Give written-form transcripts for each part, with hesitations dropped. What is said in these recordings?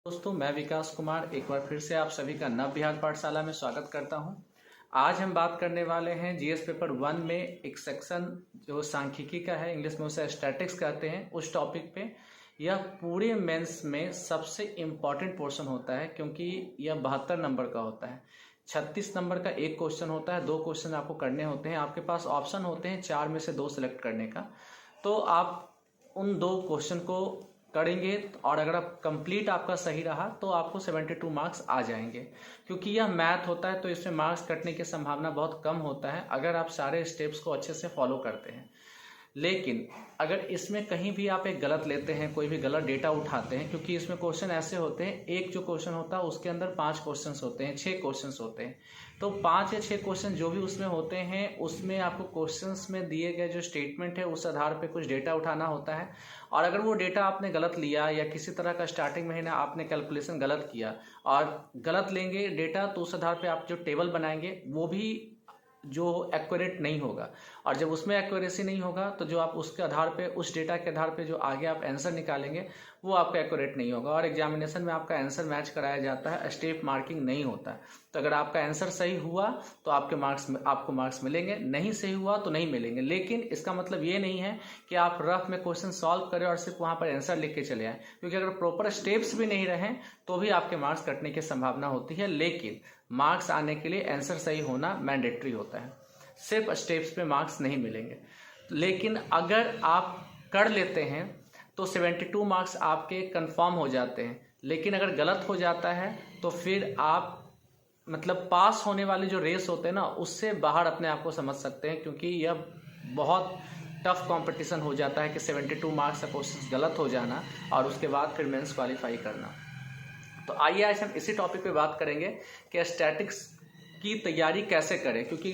दोस्तों, मैं विकास कुमार एक बार फिर से आप सभी का नव बिहार पाठशाला में स्वागत करता हूं। आज हम बात करने वाले हैं जीएस पेपर 1 में एक सेक्शन जो सांख्यिकी का है, इंग्लिश में उसे स्टैटिक्स कहते हैं, उस टॉपिक पे। यह पूरे मेंस में सबसे इम्पॉर्टेंट पोर्शन होता है क्योंकि यह 72 नंबर का होता है। 36 नंबर का एक क्वेश्चन होता है, 2 क्वेश्चन आपको करने होते हैं। आपके पास ऑप्शन होते हैं 4 में से 2 सेलेक्ट करने का, तो आप उन 2 क्वेश्चन को करेंगे और अगर आप कंप्लीट आपका सही रहा तो आपको 72 मार्क्स आ जाएंगे। क्योंकि यह मैथ होता है तो इसमें मार्क्स कटने की संभावना बहुत कम होता है अगर आप सारे स्टेप्स को अच्छे से फॉलो करते हैं। लेकिन अगर इसमें कहीं भी आप एक गलत लेते हैं, कोई भी गलत डेटा उठाते हैं, क्योंकि इसमें क्वेश्चन ऐसे होते हैं, एक जो क्वेश्चन होता है उसके अंदर 5 क्वेश्चंस होते हैं, 6 क्वेश्चंस होते हैं। तो 5 या 6 क्वेश्चन जो भी उसमें होते हैं, उसमें आपको क्वेश्चंस में दिए गए जो स्टेटमेंट है उस आधार पे कुछ डेटा उठाना होता है। और अगर वो डेटा आपने गलत लिया या किसी तरह का स्टार्टिंग महीना आपने कैलकुलेशन गलत किया और गलत लेंगे डेटा, तो उस आधार पे आप जो टेबल बनाएंगे वो भी जो एक्यूरेट नहीं होगा। और जब उसमें एक्यूरेसी नहीं होगा तो जो आप उसके आधार पे, उस डेटा के आधार पे जो आगे आप आंसर निकालेंगे वो आपका एक्यूरेट नहीं होगा। और एग्जामिनेशन में आपका आंसर मैच कराया जाता है, स्टेप मार्किंग नहीं होता है। तो अगर आपका आंसर सही हुआ तो आपको मार्क्स मिलेंगे, नहीं सही हुआ तो नहीं मिलेंगे। लेकिन इसका मतलब ये नहीं है कि आप रफ में क्वेश्चन सॉल्व करें और सिर्फ वहाँ पर आंसर लिख के चले आए, क्योंकि अगर प्रॉपर स्टेप्स भी नहीं रहे तो भी आपके मार्क्स कटने की संभावना होती है। लेकिन मार्क्स आने के लिए आंसर सही होना मैंडेटरी होता है, सिर्फ स्टेप्स पे मार्क्स नहीं मिलेंगे। लेकिन अगर आप कर लेते हैं तो 72 मार्क्स आपके कंफर्म हो जाते हैं। लेकिन अगर गलत हो जाता है तो फिर आप पास होने वाले जो रेस होते हैं ना, उससे बाहर अपने आप को समझ सकते हैं, क्योंकि यह बहुत टफ कंपटीशन हो जाता है कि 72 मार्क्स का क्वेश्चन गलत हो जाना और उसके बाद फिर मेंस क्वालिफाई करना। तो आइए आज हम इसी टॉपिक पे बात करेंगे कि स्टैटिक्स की तैयारी कैसे करें। क्योंकि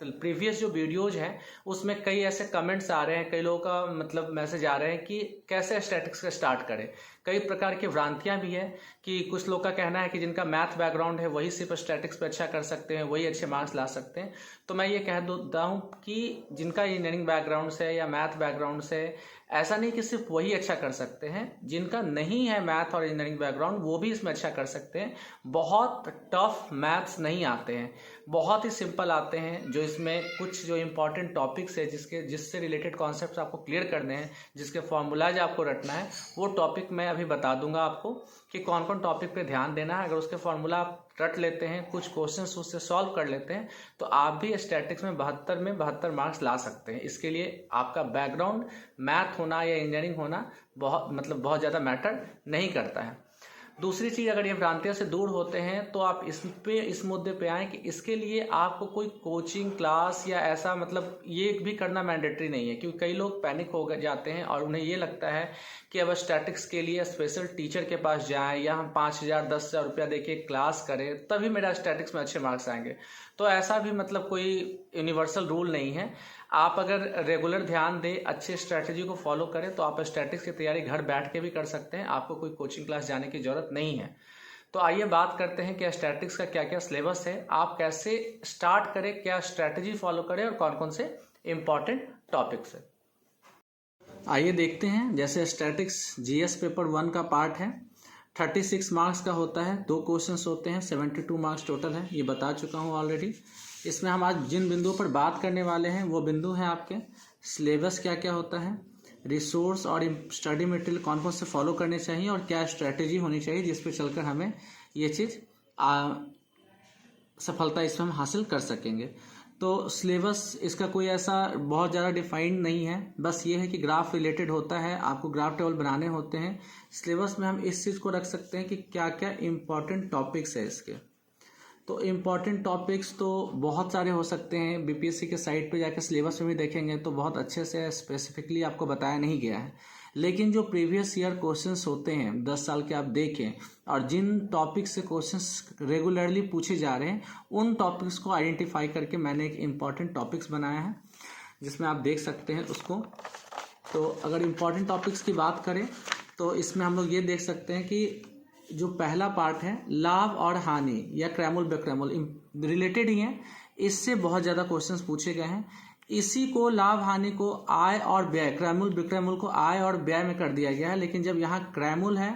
प्रीवियस जो वीडियोज हैं उसमें कई ऐसे कमेंट्स आ रहे हैं, कई लोगों का मैसेज आ रहे हैं कि कैसे स्टैटिक्स का स्टार्ट करें। कई प्रकार की भ्रांतियां भी है कि कुछ लोग का कहना है कि जिनका मैथ बैकग्राउंड है वही सिर्फ स्टैटिक्स पे अच्छा कर सकते हैं, वही अच्छे मार्क्स ला सकते हैं। तो मैं ये कह देता हूँ कि जिनका इंजीनियरिंग बैकग्राउंड से या मैथ बैकग्राउंड से, ऐसा नहीं कि सिर्फ वही अच्छा कर सकते हैं, जिनका नहीं है मैथ और इंजीनियरिंग बैकग्राउंड वो भी इसमें अच्छा कर सकते हैं। बहुत टफ मैथ्स नहीं आते हैं, बहुत ही सिंपल आते हैं, जो इसमें कुछ जो इंपॉर्टेंट टॉपिक्स है जिससे रिलेटेड कॉन्सेप्ट्स आपको क्लियर करने हैं, जिसके फॉर्मूलाज आपको रटना है, वो टॉपिक मैं अभी बता दूंगा आपको कि कौन कौन टॉपिक पे ध्यान देना है। अगर उसके फॉर्मूला आप रट लेते हैं, कुछ क्वेश्चंस उससे सॉल्व कर लेते हैं, तो आप भी स्टैटिक्स में 72 मार्क्स ला सकते हैं। इसके लिए आपका बैकग्राउंड मैथ होना या इंजीनियरिंग होना बहुत ज़्यादा मैटर नहीं करता है। दूसरी चीज़, अगर ये भ्रांतियों से दूर होते हैं तो आप इस मुद्दे पे आएँ कि इसके लिए आपको कोई कोचिंग क्लास या ऐसा ये भी करना मैंडेटरी नहीं है। क्योंकि कई लोग पैनिक हो जाते हैं और उन्हें ये लगता है कि अब स्टैटिक्स के लिए स्पेशल टीचर के पास जाएं या हम 5,000 10,000 रुपया देके क्लास करें तभी मेरा स्टैटिक्स में अच्छे मार्क्स आएंगे। तो ऐसा भी कोई यूनिवर्सल रूल नहीं है। आप अगर रेगुलर ध्यान दें, अच्छे स्ट्रैटेजी को फॉलो करें, तो आप स्टैटिक्स की तैयारी घर बैठ के भी कर सकते हैं, आपको कोई कोचिंग क्लास जाने की जरूरत नहीं है। तो आइए बात करते हैं कि स्टैटिक्स का क्या क्या सिलेबस है, आप कैसे स्टार्ट करें, क्या स्ट्रैटेजी फॉलो करें और कौन कौन से इंपॉर्टेंट टॉपिक्स है। आइए देखते हैं। जैसे स्टैटिक्स जीएस पेपर 1 का पार्ट है, 36 मार्क्स का होता है, 2 क्वेश्चंस होते हैं, 72 मार्क्स टोटल है, ये बता चुका हूँ ऑलरेडी। इसमें हम आज जिन बिंदुओं पर बात करने वाले हैं वो बिंदु हैं आपके सिलेबस क्या क्या होता है, रिसोर्स और स्टडी मटेरियल कौन कौन से फॉलो करने चाहिए और क्या स्ट्रैटेजी होनी चाहिए जिस पे चलकर हमें ये चीज़ सफलता इसमें हम हासिल कर सकेंगे। तो सिलेबस इसका कोई ऐसा बहुत ज़्यादा डिफाइंड नहीं है, बस ये है कि ग्राफ रिलेटेड होता है, आपको ग्राफ टेबल बनाने होते हैं। सिलेबस में हम इस चीज़ को रख सकते हैं कि क्या क्या इम्पॉर्टेंट टॉपिक्स है इसके। तो इम्पॉर्टेंट टॉपिक्स तो बहुत सारे हो सकते हैं, बीपीएससी के साइट पे जाकर सिलेबस में भी देखेंगे तो बहुत अच्छे से स्पेसिफिकली आपको बताया नहीं गया है। लेकिन जो प्रीवियस ईयर क्वेश्चंस होते हैं 10 साल के, आप देखें, और जिन टॉपिक्स से क्वेश्चंस रेगुलरली पूछे जा रहे हैं उन टॉपिक्स को आइडेंटिफाई करके मैंने एक इम्पॉर्टेंट टॉपिक्स बनाया है जिसमें आप देख सकते हैं उसको। तो अगर इम्पॉर्टेंट टॉपिक्स की बात करें तो इसमें हम लोग ये देख सकते हैं कि जो पहला पार्ट है लाभ और हानि या क्रैमल बेक्रैमल रिलेटेड ही है, इससे बहुत ज़्यादा क्वेश्चंस पूछे गए हैं। इसी को लाभ हानि को आय और व्यय, क्रैमल विक्रैमल को आय और व्यय में कर दिया गया है। लेकिन जब यहाँ क्रैमल है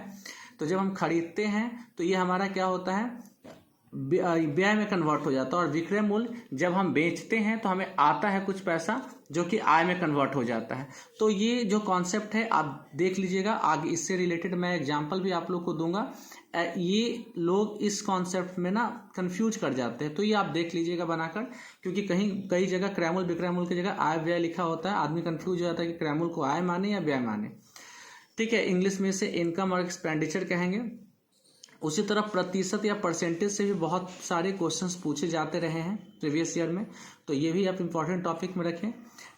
तो जब हम खरीदते हैं तो ये हमारा क्या होता है, व्यय में कन्वर्ट हो जाता है। और विक्रय मूल्य जब हम बेचते हैं तो हमें आता है कुछ पैसा जो कि आय में कन्वर्ट हो जाता है। तो ये जो कॉन्सेप्ट है आप देख लीजिएगा, आगे इससे रिलेटेड मैं एग्जांपल भी आप लोग को दूंगा। ये लोग इस कॉन्सेप्ट में ना कंफ्यूज कर जाते हैं, तो ये आप देख लीजिएगा बनाकर, क्योंकि कई जगह क्रय मूल्य विक्रय मूल्य की जगह आय व्यय लिखा होता है, आदमी कंफ्यूज हो जाता है कि क्रय मूल्य को आय माने या व्यय माने। ठीक है, इंग्लिश में इसे इनकम और एक्सपेंडिचर कहेंगे। उसी तरह प्रतिशत या परसेंटेज से भी बहुत सारे क्वेश्चंस पूछे जाते रहे हैं प्रीवियस ईयर में, तो ये भी आप इम्पोर्टेंट टॉपिक में रखें।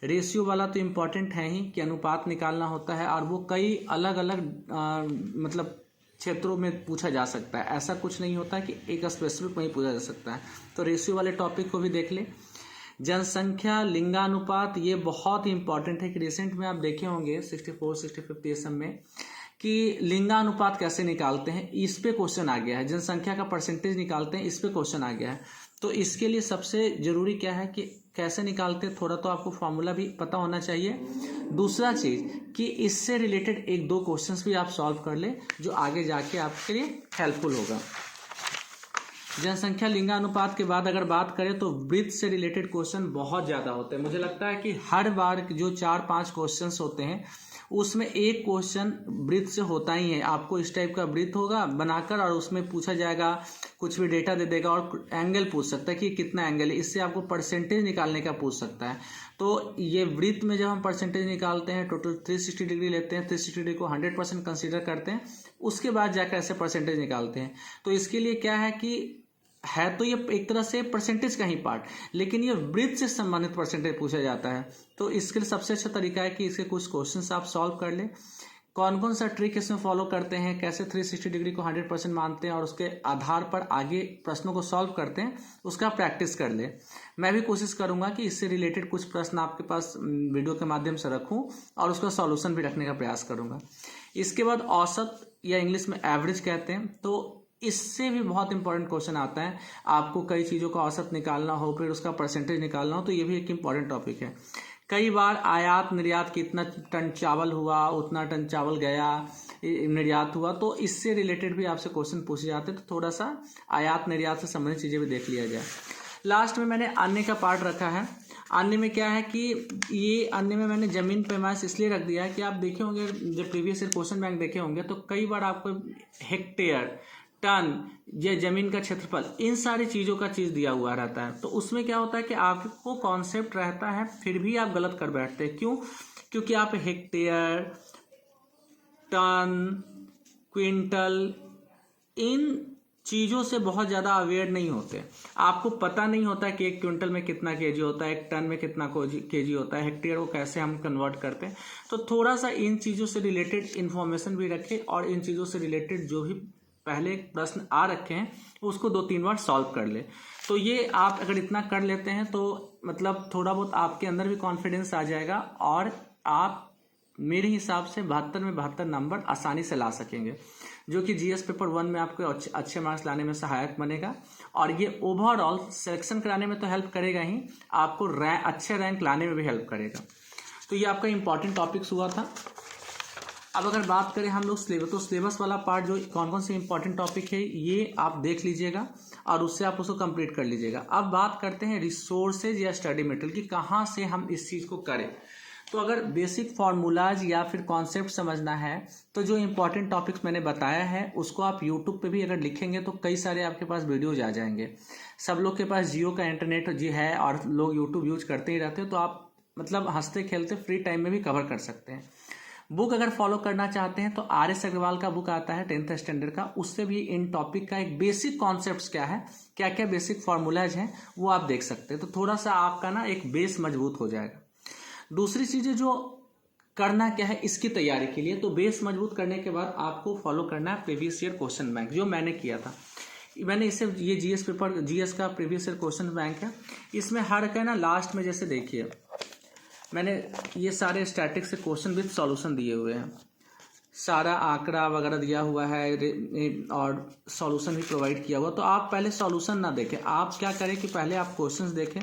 रेशियो वाला तो इम्पोर्टेंट है ही कि अनुपात निकालना होता है, और वो कई अलग अलग मतलब क्षेत्रों में पूछा जा सकता है, ऐसा कुछ नहीं होता है कि एक स्पेसिफिक में ही पूछा जा सकता है। तो रेशियो वाले टॉपिक को भी देख ले। जनसंख्या लिंगानुपात, ये बहुत ही इंपॉर्टेंट है कि रिसेंट में आप देखे होंगे 64, 65 ये सब में कि लिंगानुपात कैसे निकालते हैं, इस पे क्वेश्चन आ गया है। जनसंख्या का परसेंटेज निकालते हैं, इस पे क्वेश्चन आ गया है। तो इसके लिए सबसे जरूरी क्या है कि कैसे निकालते हैं, थोड़ा तो आपको फॉर्मूला भी पता होना चाहिए। दूसरा चीज कि इससे रिलेटेड 1-2 क्वेश्चंस भी आप सॉल्व कर ले, जो आगे जाके आपके लिए हेल्पफुल होगा। जनसंख्या लिंगानुपात के बाद अगर बात करें तो वृत्त से रिलेटेड क्वेश्चन बहुत ज्यादा होते हैं। मुझे लगता है कि हर बार जो 4-5 क्वेश्चंस होते हैं उसमें एक क्वेश्चन वृत्त से होता ही है। आपको इस टाइप का वृत्त होगा बनाकर, और उसमें पूछा जाएगा, कुछ भी डेटा दे देगा और एंगल पूछ सकता है कि कितना एंगल है, इससे आपको परसेंटेज निकालने का पूछ सकता है। तो ये वृत्त में जब हम परसेंटेज निकालते हैं, टोटल 360 डिग्री लेते हैं, 360 डिग्री को 100% कंसीडर करते हैं, उसके बाद जाकर ऐसे परसेंटेज निकालते हैं। तो इसके लिए क्या है कि है तो ये एक तरह से परसेंटेज का ही पार्ट, लेकिन ये वृत्त से संबंधित परसेंटेज पूछा जाता है। तो इसके लिए सबसे अच्छा तरीका है कि इसके कुछ क्वेश्चंस आप सॉल्व कर ले। कौन कौन सा ट्रिक इसमें फॉलो करते हैं, कैसे 360 डिग्री को 100% मानते हैं और उसके आधार पर आगे प्रश्नों को सॉल्व करते हैं, उसका प्रैक्टिस कर ले। मैं भी कोशिश करूंगा कि इससे रिलेटेड कुछ प्रश्न आपके पास वीडियो के माध्यम से रखूं और उसका सॉल्यूशन भी रखने का प्रयास करूंगा। इसके बाद औसत या इंग्लिश में एवरेज कहते हैं, तो इससे भी बहुत इंपॉर्टेंट क्वेश्चन आता है। आपको कई चीज़ों का औसत निकालना हो, फिर उसका परसेंटेज निकालना हो, तो ये भी एक इम्पॉर्टेंट टॉपिक है। कई बार आयात निर्यात कितना टन चावल हुआ, उतना टन चावल गया, निर्यात हुआ, तो इससे रिलेटेड भी आपसे क्वेश्चन पूछे जाते हैं। तो थोड़ा सा आयात निर्यात से संबंधित चीज़ें भी देख लिया जाए। लास्ट में मैंने अन्य का पार्ट रखा है। अन्य में क्या है कि ये अन्य में मैंने जमीन पैमाइश इसलिए रख दिया है कि आप देखे होंगे, जब प्रीवियस ईयर क्वेश्चन बैंक देखे होंगे, तो कई बार आपको हेक्टेयर, टन, ये जमीन का क्षेत्रफल, इन सारी चीज़ों का चीज़ दिया हुआ रहता है। तो उसमें क्या होता है कि आपको कॉन्सेप्ट रहता है, फिर भी आप गलत कर बैठते हैं। क्यों? क्योंकि आप हेक्टेयर, टन, क्विंटल, इन चीज़ों से बहुत ज़्यादा अवेयर नहीं होते। आपको पता नहीं होता कि 1 क्विंटल में कितना केजी होता है, 1 टन में कितना केजी होता है, हेक्टेयर को कैसे हम कन्वर्ट करते हैं। तो थोड़ा सा इन चीज़ों से रिलेटेड इन्फॉर्मेशन भी रखें, और इन चीज़ों से रिलेटेड जो भी पहले प्रश्न आ रखे हैं उसको 2-3 बार सॉल्व कर ले। तो ये आप अगर इतना कर लेते हैं तो मतलब थोड़ा बहुत आपके अंदर भी कॉन्फिडेंस आ जाएगा, और आप मेरे हिसाब से 72 में 72 नंबर आसानी से ला सकेंगे, जो कि जीएस पेपर 1 में आपको अच्छे मार्क्स लाने में सहायक बनेगा। और ये ओवरऑल सिलेक्शन कराने में तो हेल्प करेगा ही, आपको अच्छे रैंक लाने में भी हेल्प करेगा। तो ये आपका इंपॉर्टेंट टॉपिक्स हुआ था। अब अगर बात करें हम लोग सिलेबस, तो सिलेबस वाला पार्ट जो कौन कौन से इंपॉर्टेंट टॉपिक है ये आप देख लीजिएगा और उससे आप उसको कंप्लीट कर लीजिएगा। अब बात करते हैं रिसोर्सेज या स्टडी मटेरियल की, कहाँ से हम इस चीज़ को करें। तो अगर बेसिक फार्मूलाज या फिर कॉन्सेप्ट समझना है तो जो इंपॉर्टेंट टॉपिक्स मैंने बताया है उसको आप यूट्यूब पे भी अगर लिखेंगे तो कई सारे आपके पास वीडियोज आ जाएंगे। सब लोग के पास जियो का इंटरनेट जी है और लोग यूट्यूब यूज करते ही रहते हैं, तो आप मतलब हंसते खेलते फ्री टाइम में भी कवर कर सकते हैं। बुक अगर फॉलो करना चाहते हैं तो RS अग्रवाल का बुक आता है 10th स्टैंडर्ड का, उससे भी इन टॉपिक का एक बेसिक कॉन्सेप्ट्स क्या है, क्या क्या बेसिक फार्मूलाज हैं, वो आप देख सकते हैं। तो थोड़ा सा आपका ना एक बेस मजबूत हो जाएगा। दूसरी चीज़ें जो करना क्या है इसकी तैयारी के लिए, तो बेस मजबूत करने के बाद आपको फॉलो करना है प्रीवियस ईयर क्वेश्चन बैंक, जो मैंने किया था। मैंने इसे ये जीएस का प्रीवियस ईयर क्वेश्चन बैंक है। इसमें हर का ना लास्ट में जैसे देखिए मैंने ये सारे स्टैटिक से क्वेश्चन विद सॉल्यूशन दिए हुए हैं, सारा आंकड़ा वगैरह दिया हुआ है और सॉल्यूशन भी प्रोवाइड किया हुआ। तो आप पहले सॉल्यूशन ना देखें, आप क्या करें कि पहले आप क्वेश्चंस देखें,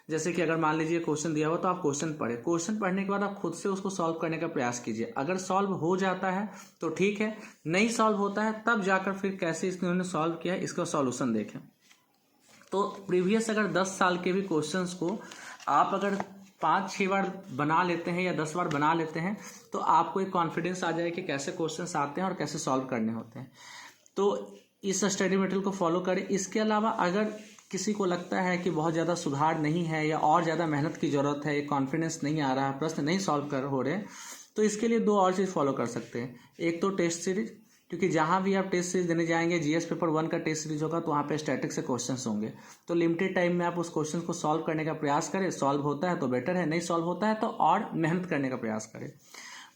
जैसे कि अगर मान लीजिए क्वेश्चन दिया हुआ तो आप क्वेश्चन पढ़े, क्वेश्चन पढ़ने के बाद आप खुद से उसको सॉल्व करने का प्रयास कीजिए। अगर सॉल्व हो जाता है तो ठीक है, नहीं सॉल्व होता है तब जाकर फिर कैसे इन्होंने सॉल्व किया इसका सॉल्यूशन देखें। तो प्रीवियस अगर 10 साल के भी क्वेश्चंस को आप अगर 5-6 बार बना लेते हैं या 10 बार बना लेते हैं तो आपको एक कॉन्फिडेंस आ जाए कि कैसे क्वेश्चंस आते हैं और कैसे सॉल्व करने होते हैं। तो इस स्टडी मटेरियल को फॉलो करें। इसके अलावा अगर किसी को लगता है कि बहुत ज़्यादा सुधार नहीं है या और ज़्यादा मेहनत की ज़रूरत है, कॉन्फिडेंस नहीं आ रहा है, प्रश्न नहीं सॉल्व हो रहे, तो इसके लिए 2 और चीज़ फॉलो कर सकते हैं। एक तो टेस्ट सीरीज, क्योंकि जहाँ भी आप टेस्ट सीरीज देने जाएंगे, जीएस पेपर 1 का टेस्ट सीरीज होगा तो वहाँ पे स्टैटिक्स से क्वेश्चंस होंगे। तो लिमिटेड टाइम में आप उस क्वेश्चन को सॉल्व करने का प्रयास करें। सॉल्व होता है तो बेटर है, नहीं सॉल्व होता है तो और मेहनत करने का प्रयास करें।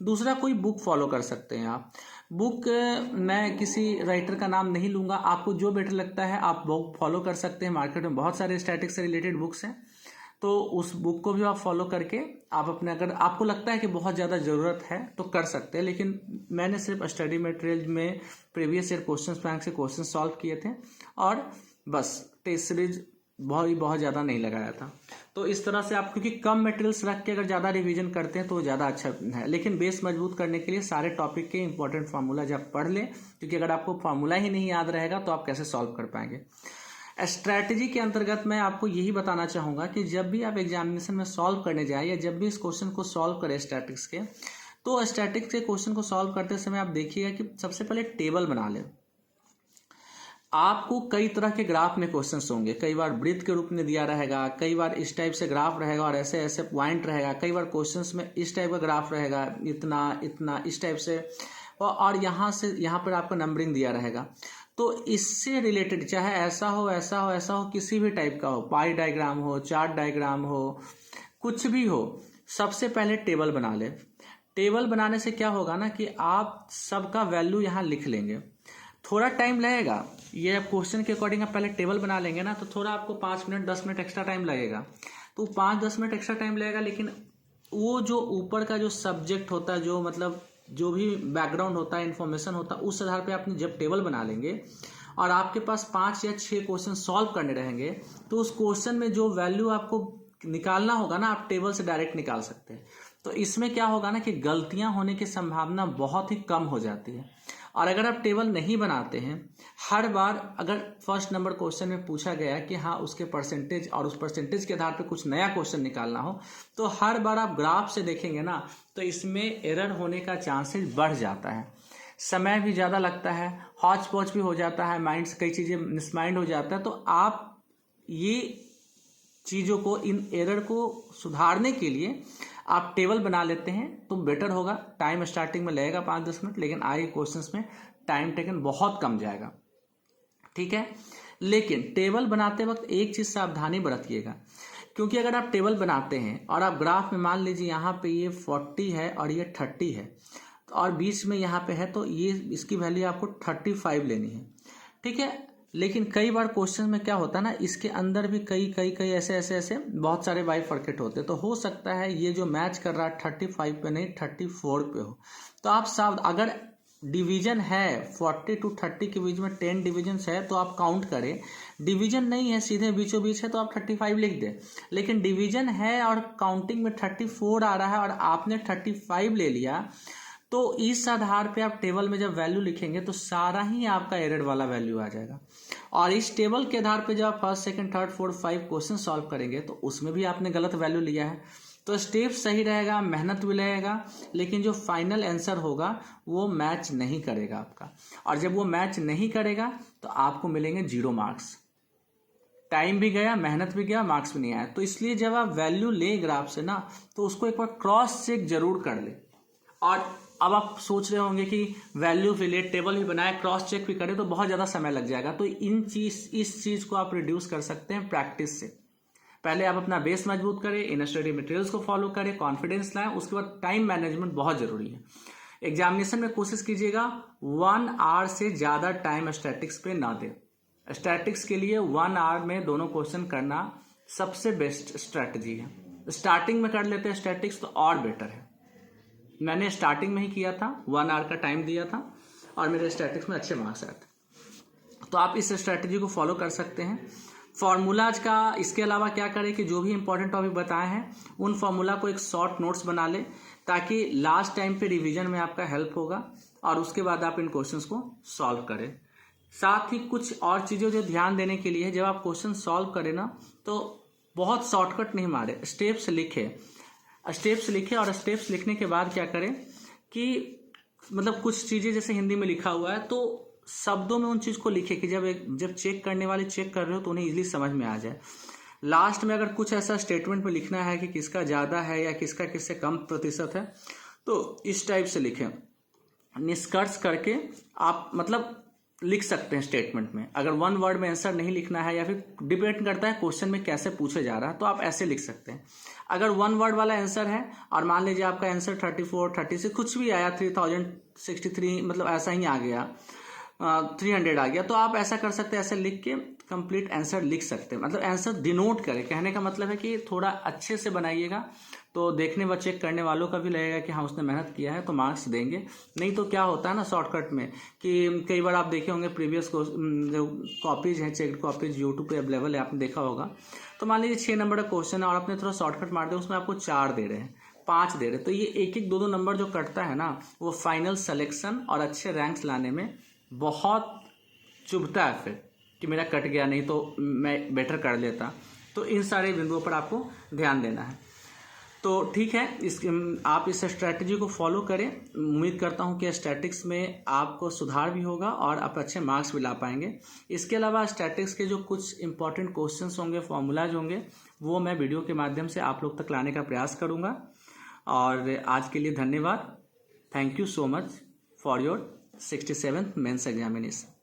दूसरा, कोई बुक फॉलो कर सकते हैं आप। बुक मैं किसी राइटर का नाम नहीं लूँगा, आपको जो बेटर लगता है आप बुक फॉलो कर सकते हैं। मार्केट में बहुत सारे स्टैटिक्स से रिलेटेड बुक्स हैं, तो उस बुक को भी आप फॉलो करके आप अपने, अगर आपको लगता है कि बहुत ज़्यादा ज़रूरत है तो कर सकते हैं। लेकिन मैंने सिर्फ स्टडी मटेरियल में प्रीवियस ईयर क्वेश्चन बैंक से क्वेश्चन सॉल्व किए थे और बस टेस्ट सीरीज बहुत ज़्यादा नहीं लगाया था। तो इस तरह से आप, क्योंकि कम मटेरियल्स रख के अगर ज़्यादा रिवीजन करते हैं तो ज़्यादा अच्छा है। लेकिन बेस मजबूत करने के लिए सारे टॉपिक के इंपॉर्टेंट फार्मूला जब पढ़ लें, क्योंकि अगर आपको फार्मूला ही नहीं याद रहेगा तो आप कैसे सॉल्व कर पाएंगे। स्ट्रैटेजी के अंतर्गत मैं आपको यही बताना चाहूँगा कि जब भी आप एग्जामिनेशन में सॉल्व करने जाए या जब भी इस क्वेश्चन को सॉल्व करें स्टैटिक्स के, तो स्टैटिक्स के क्वेश्चन को सॉल्व करते समय आप देखिएगा कि सबसे पहले टेबल बना लें। आपको कई तरह के ग्राफ में क्वेश्चंस होंगे, कई बार वृत्त के रूप में दिया रहेगा, कई बार इस टाइप से ग्राफ रहेगा और ऐसे ऐसे पॉइंट रहेगा, कई बार क्वेश्चंस में इस टाइप का ग्राफ रहेगा, इतना इतना इस टाइप से, और यहाँ से यहाँ पर आपको नंबरिंग दिया रहेगा। तो इससे रिलेटेड चाहे ऐसा हो ऐसा हो ऐसा हो, किसी भी टाइप का हो, पाई डायग्राम हो, चार्ट डायग्राम हो, कुछ भी हो, सबसे पहले टेबल बना ले। टेबल बनाने से क्या होगा ना कि आप सबका वैल्यू यहाँ लिख लेंगे। थोड़ा टाइम लगेगा, ये क्वेश्चन के अकॉर्डिंग आप पहले टेबल बना लेंगे ना, तो थोड़ा आपको 5 मिनट 10 मिनट एक्स्ट्रा टाइम लगेगा। तो 5-10 मिनट एक्स्ट्रा टाइम लगेगा, लेकिन वो जो ऊपर का जो सब्जेक्ट होता है, जो मतलब जो भी बैकग्राउंड होता है, इन्फॉर्मेशन होता है, उस आधार पे आपने जब टेबल बना लेंगे और आपके पास 5 या 6 क्वेश्चन सॉल्व करने रहेंगे, तो उस क्वेश्चन में जो वैल्यू आपको निकालना होगा ना, आप टेबल से डायरेक्ट निकाल सकते हैं। तो इसमें क्या होगा ना कि गलतियां होने की संभावना बहुत ही कम हो जाती है। और अगर आप टेबल नहीं बनाते हैं, हर बार अगर फर्स्ट नंबर क्वेश्चन में पूछा गया कि हाँ उसके परसेंटेज, और उस परसेंटेज के आधार पे कुछ नया क्वेश्चन निकालना हो, तो हर बार आप ग्राफ से देखेंगे ना, तो इसमें एरर होने का चांसेस बढ़ जाता है। समय भी ज़्यादा लगता है, हौच पौच भी हो जाता है, माइंड से कई चीज़ें मिसमाइंड हो जाता है। तो आप ये चीज़ों को, इन एरर को सुधारने के लिए आप टेबल बना लेते हैं तो बेटर होगा। टाइम स्टार्टिंग में लगेगा 5-10 मिनट, लेकिन आगे क्वेश्चंस में टाइम टेकन बहुत कम जाएगा, ठीक है। लेकिन टेबल बनाते वक्त एक चीज़ सावधानी बरतिएगा, क्योंकि अगर आप टेबल बनाते हैं और आप ग्राफ में मान लीजिए यहाँ पे ये 40 है और ये 30 है और बीच में यहाँ पे है, तो ये इसकी वैल्यू आपको 35 लेनी है, ठीक है। लेकिन कई बार क्वेश्चन में क्या होता है ना, इसके अंदर भी कई ऐसे बहुत सारे बाइफरकेट होते हैं। तो हो सकता है ये जो मैच कर रहा है 35 पे नहीं 34 पे हो। तो आप सावधान, अगर डिवीजन है 40 to 30 के बीच में 10 डिवीजन है तो आप काउंट करें। डिवीजन नहीं है, सीधे बीचों बीच है, तो आप 35 लिख दें। लेकिन डिवीजन है और काउंटिंग में 34 आ रहा है और आपने 35 ले लिया, तो इस आधार पे आप टेबल में जब वैल्यू लिखेंगे तो सारा ही आपका एरर वाला वैल्यू आ जाएगा। और इस टेबल के आधार पे जब आप first second third fourth 5 question solve करेंगे तो उसमें भी आपने गलत वैल्यू लिया है। तो स्टेप सही रहेगा, मेहनत भी लगेगा, लेकिन जो फाइनल आंसर होगा वो मैच नहीं करेगा आपका। और जब वो मैच नहीं करेगा तो आपको मिलेंगे 0 मार्क्स। टाइम भी गया, मेहनत भी गया, मार्क्स भी नहीं आया। तो इसलिए जब आप वैल्यू ले ग्राफ से ना, तो उसको एक बार क्रॉस चेक जरूर कर ले। और अब आप सोच रहे होंगे कि वैल्यू रिलेट टेबल भी बनाए, क्रॉस चेक भी करें, तो बहुत ज़्यादा समय लग जाएगा। तो इस चीज़ को आप रिड्यूस कर सकते हैं प्रैक्टिस से। पहले आप अपना बेस मजबूत करें, इन स्टडी मटेरियल्स को फॉलो करें, कॉन्फिडेंस लाएं, उसके बाद टाइम मैनेजमेंट बहुत जरूरी है। एग्जामिनेशन में कोशिश कीजिएगा 1 आवर से ज़्यादा टाइम स्टैटिक्स पे ना दें। स्टैटिक्स के लिए 1 आवर में दोनों क्वेश्चन करना सबसे बेस्ट स्ट्रैटेजी है। स्टार्टिंग में कर लेते हैं स्टैटिक्स तो और बेटर है। मैंने स्टार्टिंग में ही किया था, 1 आवर का टाइम दिया था और मेरे स्टैटिक्स में अच्छे मार्क्स आए थे। तो आप इस स्ट्रैटेजी को फॉलो कर सकते हैं। फार्मूलाज का इसके अलावा क्या करें कि जो भी इंपॉर्टेंट टॉपिक बताए हैं उन फार्मूला को एक शॉर्ट नोट्स बना ले, ताकि लास्ट टाइम पे रिवीजन में आपका हेल्प होगा और उसके बाद आप इन क्वेश्चंस को सॉल्व करें। साथ ही कुछ और चीज़ें जो ध्यान देने के लिए है, जब आप क्वेश्चन सॉल्व करें ना तो बहुत शॉर्टकट नहीं मारे, स्टेप्स लिखे और स्टेप्स लिखने के बाद क्या करें कि मतलब कुछ चीज़ें जैसे हिंदी में लिखा हुआ है तो शब्दों में उन चीज़ को लिखे कि जब चेक करने वाले चेक कर रहे हो तो उन्हें इजीली समझ में आ जाए। लास्ट में अगर कुछ ऐसा स्टेटमेंट में लिखना है कि किसका ज़्यादा है या किसका किससे कम प्रतिशत है तो इस टाइप से लिखें। निष्कर्ष करके आप मतलब लिख सकते हैं स्टेटमेंट में। अगर वन वर्ड में आंसर नहीं लिखना है या फिर डिपेंड करता है क्वेश्चन में कैसे पूछे जा रहा है तो आप ऐसे लिख सकते हैं। अगर वन वर्ड वाला आंसर है और मान लीजिए आपका आंसर 34, 36 कुछ भी आया, 3063 मतलब ऐसा ही आ गया, 300 आ गया, तो आप ऐसा कर सकते हैं, ऐसे लिख के कंप्लीट आंसर लिख सकते हैं। मतलब आंसर डिनोट करें, कहने का मतलब है कि थोड़ा अच्छे से बनाइएगा तो देखने व चेक करने वालों का भी लगेगा कि हाँ उसने मेहनत किया है तो मार्क्स देंगे। नहीं तो क्या होता है ना शॉर्टकट में कि कई बार आप देखे होंगे प्रीवियस जो कॉपीज हैं, चेक्ड कॉपीज यूट्यूब पे अवेलेबल है, आपने देखा होगा। तो मान लीजिए 6 नंबर का क्वेश्चन है और आपने थोड़ा शॉर्टकट मार दिया, उसमें आपको 4 दे रहे हैं, 5 दे रहे हैं, तो ये एक एक 2-2 नंबर जो कटता है ना वो फाइनल सिलेक्शन और अच्छे रैंक्स लाने में बहुत चुभता है फिर कि मेरा कट गया, नहीं तो मैं बेटर कर लेता। तो इन सारे बिंदुओं पर आपको ध्यान देना है। तो ठीक है, आप इस स्ट्रैटेजी को फॉलो करें। उम्मीद करता हूं कि स्टैटिक्स में आपको सुधार भी होगा और आप अच्छे मार्क्स भी ला पाएंगे। इसके अलावा स्टैटिक्स के जो कुछ इंपॉर्टेंट क्वेश्चंस होंगे, फॉर्मूलाज होंगे, वो मैं वीडियो के माध्यम से आप लोग तक लाने का प्रयास करूंगा। और आज के लिए धन्यवाद। Thank you so much for your 67th mains examination.